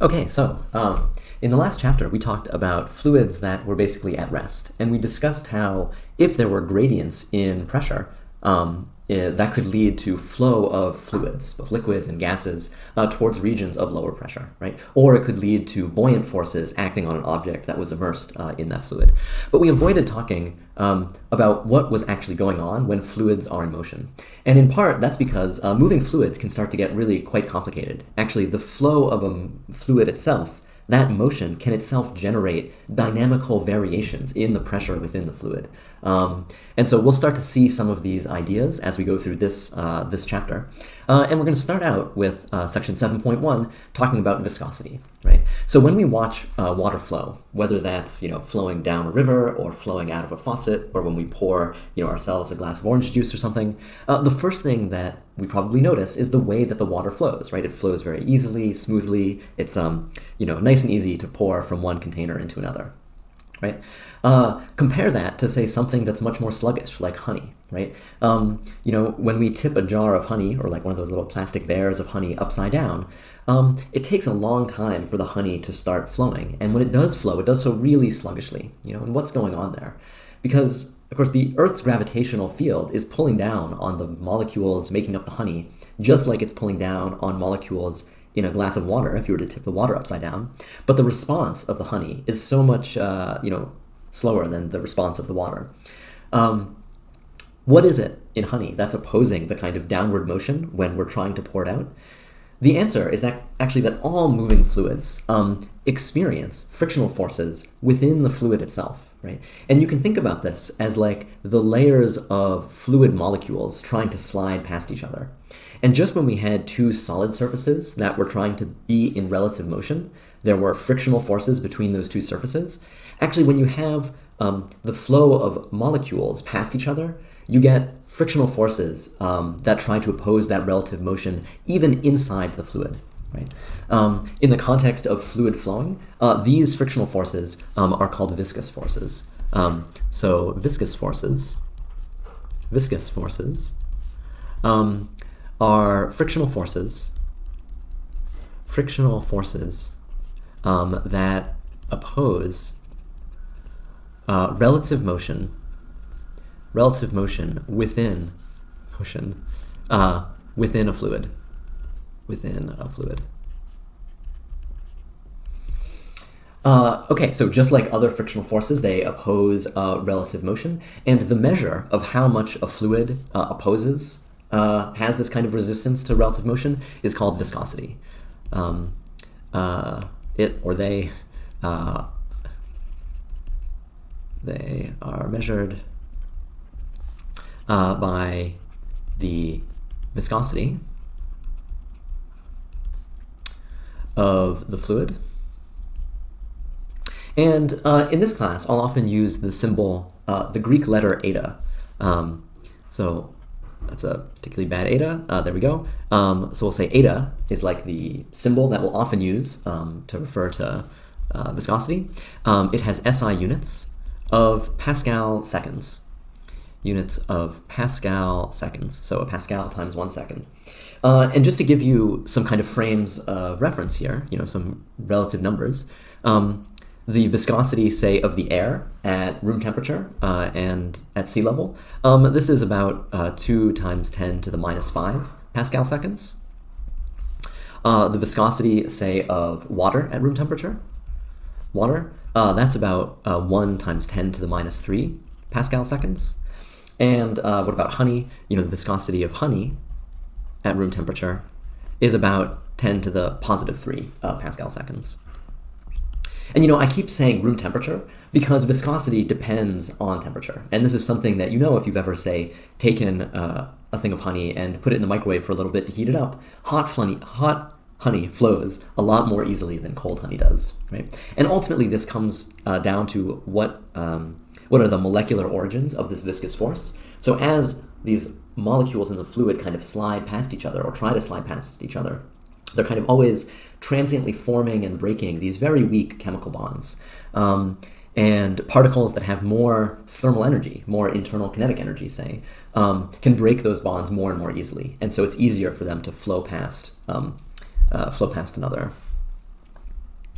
Okay, so in the last chapter, we talked about fluids that were basically at rest, and we discussed how if there were gradients in pressure, that could lead to flow of fluids, both liquids and gases, towards regions of lower pressure, right? Or it could lead to buoyant forces acting on an object that was immersed in that fluid. But we avoided talking about what was actually going on when fluids are in motion. And in part, that's because moving fluids can start to get really quite complicated. Actually, the flow of a fluid itself, that motion can itself generate dynamical variations in the pressure within the fluid. And so we'll start to see some of these ideas as we go through this chapter. And we're going to start out with section 7.1, talking about viscosity, right? So when we watch water flow, whether that's flowing down a river or flowing out of a faucet, or when we pour ourselves a glass of orange juice or something, the first thing that we probably notice is the way that the water flows, right? It flows very easily, smoothly. It's nice and easy to pour from one container into another, right? Compare that to, say, something that's much more sluggish, like honey, right? When we tip a jar of honey, or like one of those little plastic bears of honey upside down, it takes a long time for the honey to start flowing. And when it does flow, it does so really sluggishly, and what's going on there? Because, of course, the Earth's gravitational field is pulling down on the molecules making up the honey, just like it's pulling down on molecules in a glass of water if you were to tip the water upside down. But the response of the honey is so much, slower than the response of the water. What is it in honey that's opposing the kind of downward motion when we're trying to pour it out? The answer is that all moving fluids experience frictional forces within the fluid itself, right? And you can think about this as like the layers of fluid molecules trying to slide past each other. And just when we had two solid surfaces that were trying to be in relative motion, there were frictional forces between those two surfaces. Actually, when you have the flow of molecules past each other, you get frictional forces that try to oppose that relative motion even inside the fluid, right? In the context of fluid flowing, these frictional forces are called viscous forces. So viscous forces are frictional forces that oppose relative motion within a fluid. Okay, so just like other frictional forces, they oppose relative motion, and the measure of how much a fluid opposes has this kind of resistance to relative motion is called viscosity. They are measured by the viscosity of the fluid. And in this class, I'll often use the symbol, the Greek letter eta. So that's a particularly bad eta. There we go. So we'll say eta is like the symbol that we'll often use to refer to viscosity. It has SI units of Pascal seconds. So a Pascal times 1 second. And just to give you some kind of frames of reference here, some relative numbers, the viscosity, say, of the air at room temperature and at sea level, this is about 2 times 10 to the minus 5 Pascal seconds. The viscosity, say, of water at room temperature, that's about 1 times 10 to the minus 3 Pascal seconds. And what about honey? The viscosity of honey at room temperature is about 10 to the positive 3 Pascal seconds. And I keep saying room temperature because viscosity depends on temperature. And this is something that if you've ever, say, taken a thing of honey and put it in the microwave for a little bit to heat it up, hot honey flows a lot more easily than cold honey does, right? And ultimately this comes down to what are the molecular origins of this viscous force. So as these molecules in the fluid kind of slide past each other or try to slide past each other, they're kind of always transiently forming and breaking these very weak chemical bonds. And particles that have more thermal energy, more internal kinetic energy, say, can break those bonds more and more easily. And so it's easier for them to flow past another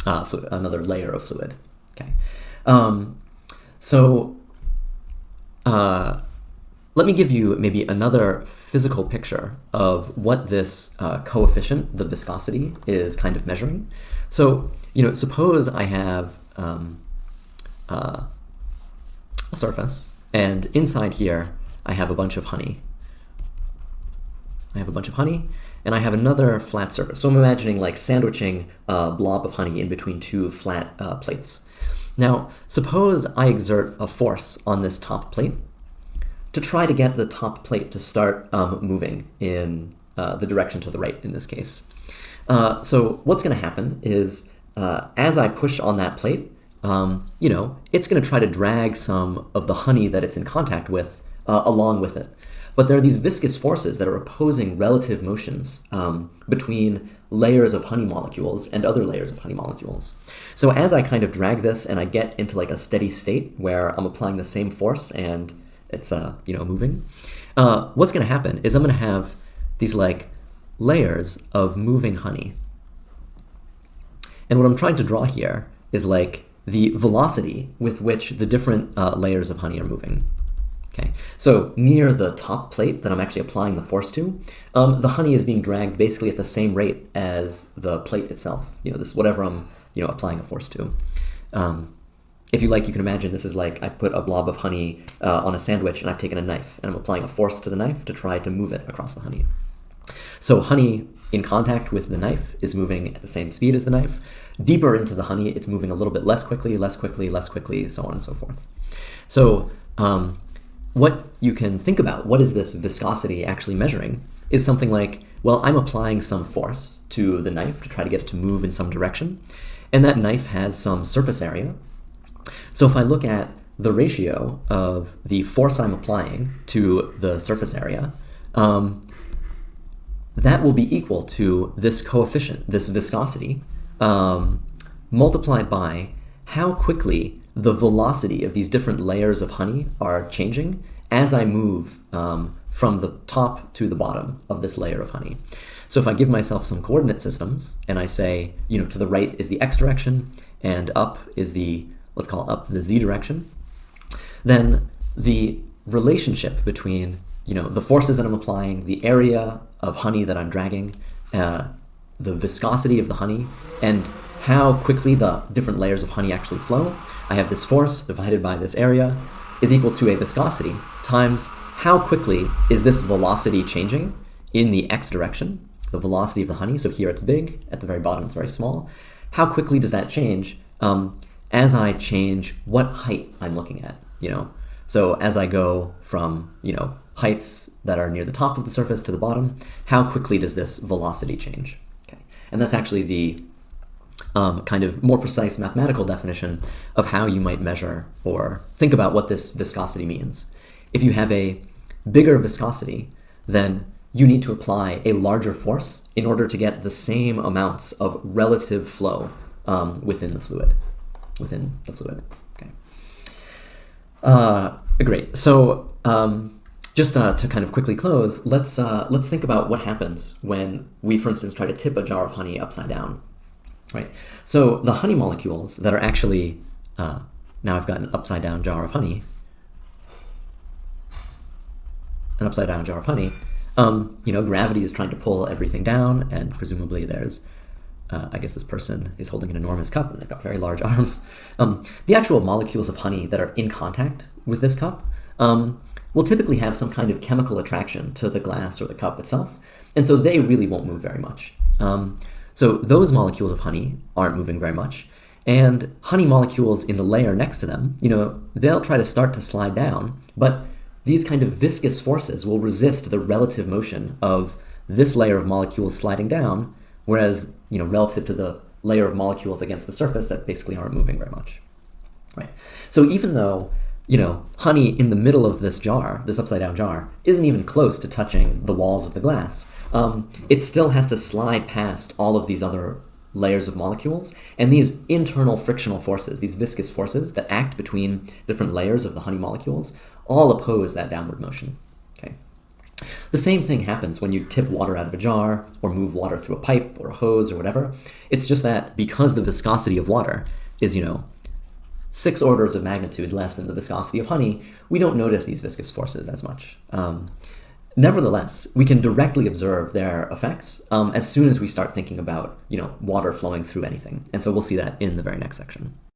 another layer of fluid. Okay, so let me give you maybe another physical picture of what this coefficient, the viscosity, is kind of measuring. So, suppose I have a surface, and inside here I have a bunch of honey. And I have another flat surface. So I'm imagining like sandwiching a blob of honey in between two flat plates. Now, suppose I exert a force on this top plate to try to get the top plate to start moving in the direction to the right in this case. So what's going to happen is as I push on that plate, it's going to try to drag some of the honey that it's in contact with along with it. But there are these viscous forces that are opposing relative motions between layers of honey molecules and other layers of honey molecules. So as I kind of drag this and I get into like a steady state where I'm applying the same force and it's moving, what's going to happen is I'm going to have these like layers of moving honey. And what I'm trying to draw here is like the velocity with which the different layers of honey are moving. Okay, so near the top plate that I'm actually applying the force to, the honey is being dragged basically at the same rate as the plate itself. This whatever I'm applying a force to. If you like, you can imagine this is like I've put a blob of honey on a sandwich and I've taken a knife and I'm applying a force to the knife to try to move it across the honey. So honey in contact with the knife is moving at the same speed as the knife. Deeper into the honey, it's moving a little bit less quickly, so on and so forth. So what you can think about, what is this viscosity actually measuring, is something like, well, I'm applying some force to the knife to try to get it to move in some direction, and that knife has some surface area. So if I look at the ratio of the force I'm applying to the surface area, that will be equal to this coefficient, this viscosity, multiplied by how quickly the velocity of these different layers of honey are changing as I move from the top to the bottom of this layer of honey. So if I give myself some coordinate systems and I say, to the right is the x direction and up is the, let's call it up the z direction, then the relationship between, the forces that I'm applying, the area of honey that I'm dragging, the viscosity of the honey, and how quickly the different layers of honey actually flow, I have this force divided by this area is equal to a viscosity times how quickly is this velocity changing in the x direction, the velocity of the honey. So here it's big, at the very bottom it's very small. How quickly does that change as I change what height I'm looking at, So as I go from, heights that are near the top of the surface to the bottom, how quickly does this velocity change? Okay. And that's actually the kind of more precise mathematical definition of how you might measure or think about what this viscosity means. If you have a bigger viscosity, then you need to apply a larger force in order to get the same amounts of relative flow within the fluid. Okay. Great. So just to kind of quickly close, let's think about what happens when we, for instance, try to tip a jar of honey upside down. Right. So the honey molecules that are actually, now I've got an upside down jar of honey. Gravity is trying to pull everything down, and presumably there's, I guess this person is holding an enormous cup and they've got very large arms. The actual molecules of honey that are in contact with this cup will typically have some kind of chemical attraction to the glass or the cup itself, and so they really won't move very much. So those molecules of honey aren't moving very much, and honey molecules in the layer next to them, they'll try to start to slide down, but these kind of viscous forces will resist the relative motion of this layer of molecules sliding down, whereas, relative to the layer of molecules against the surface that basically aren't moving very much. Right. So even though, honey in the middle of this jar, this upside down jar, isn't even close to touching the walls of the glass, it still has to slide past all of these other layers of molecules, and these internal frictional forces, these viscous forces that act between different layers of the honey molecules, all oppose that downward motion. Okay. The same thing happens when you tip water out of a jar or move water through a pipe or a hose or whatever. It's just that because the viscosity of water is, 6 orders of magnitude less than the viscosity of honey, we don't notice these viscous forces as much. Nevertheless, we can directly observe their effects as soon as we start thinking about, water flowing through anything. And so we'll see that in the very next section.